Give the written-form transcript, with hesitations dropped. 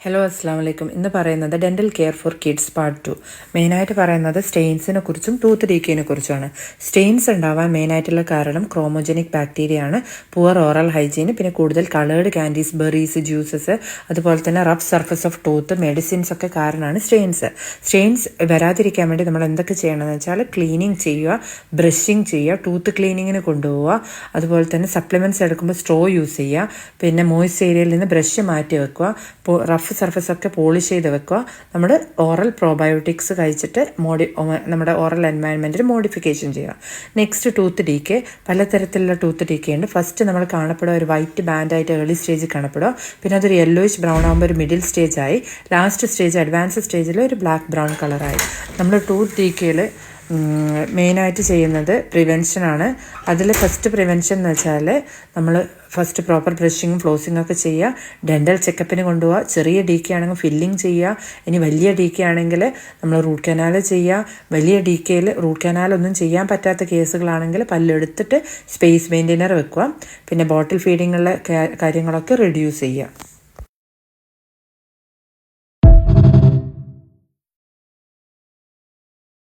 Hello അസ്സാം വലൈക്കും. ഇന്ന് പറയുന്നത് dental care for kids part 2. മെയിനായിട്ട് പറയുന്നത് സ്റ്റെയിൻസിനെ കുറിച്ചും ടൂത്ത് ഡീക്കേനെ കുറിച്ചുമാണ്. സ്റ്റെയിൻസ് ഉണ്ടാവാൻ മെയിനായിട്ടുള്ള കാരണം ക്രോമോജനിക് ബാക്ടീരിയ ആണ്, പുവർ ഓറൽ ഹൈജീൻ, പിന്നെ കൂടുതൽ കളേർഡ് കാൻഡീസ്, ബെറീസ്, ജ്യൂസസ്, അതുപോലെ തന്നെ rough surface of tooth, medicines ഒക്കെ കാരണമാണ് സ്റ്റെയിൻസ് വരാതിരിക്കാൻ വേണ്ടി നമ്മൾ എന്തൊക്കെ ചെയ്യണമെന്ന് വെച്ചാൽ ക്ലീനിങ് ചെയ്യുക, ബ്രഷിങ് ചെയ്യുക, ടൂത്ത് ക്ലീനിങ്ങിന് കൊണ്ടുപോവുക, അതുപോലെ തന്നെ സപ്ലിമെൻറ്റ്സ് എടുക്കുമ്പോൾ സ്ട്രോ യൂസ് ചെയ്യുക, പിന്നെ മോയ്സ്റ്റ് ഏരിയയിൽ നിന്ന് ബ്രഷ് മാറ്റി വെക്കുക, റഫ് സർഫസ് ഒക്കെ പോളിഷ് ചെയ്ത് വെക്കുക. നമ്മുടെ ഓറൽ പ്രോബയോട്ടിക്സ് കഴിച്ചിട്ട് നമ്മുടെ ഓറൽ എൻവയൺമെൻറ്റിൽ മോഡിഫിക്കേഷൻ ചെയ്യുക. Next tooth ഡീക്കെ. പലതരത്തിലുള്ള ടൂത്ത് ഡീക്കെ ഉണ്ട്. ഫസ്റ്റ് നമ്മൾ കാണപ്പെടുക ഒരു വൈറ്റ് ബാൻഡായിട്ട് ഏർലി സ്റ്റേജിൽ കാണപ്പെടുക, പിന്നെ അതൊരു യെല്ലോയിഷ് ബ്രൗൺ ആകുമ്പോൾ ഒരു മിഡിൽ സ്റ്റേജായി, ലാസ്റ്റ് സ്റ്റേജ് അഡ്വാൻസ് സ്റ്റേജിൽ ഒരു ബ്ലാക്ക് ബ്രൗൺ കളറായി. നമ്മൾ ടൂത്ത് ഡീക്കയിൽ മെയിനായിട്ട് ചെയ്യുന്നത് പ്രിവെൻഷനാണ്. അതിൽ ഫസ്റ്റ് പ്രിവെൻഷൻ എന്ന് വെച്ചാൽ നമ്മൾ ഫസ്റ്റ് പ്രോപ്പർ ബ്രഷിങ്ങും ഫ്ലോസിങ്ങും ഒക്കെ ചെയ്യുക, ഡെൻ്റൽ ചെക്കപ്പിന് കൊണ്ടുപോവുക. ചെറിയ ഡീക്കെ ആണെങ്കിൽ ഫില്ലിങ് ചെയ്യുക. ഇനി വലിയ ഡീക്കെ ആണെങ്കിൽ നമ്മൾ റൂട്ട് കനാൽ ചെയ്യുക. വലിയ ഡീക്കയിൽ റൂട്ട് കനാലൊന്നും ചെയ്യാൻ പറ്റാത്ത കേസുകളാണെങ്കിൽ പല്ലെടുത്തിട്ട് സ്പേസ് മെയിൻറ്റെയിനർ വെക്കുക. പിന്നെ ബോട്ടിൽ ഫീഡിങ്ങുള്ള കാര്യങ്ങളൊക്കെ റെഡ്യൂസ് ചെയ്യുക.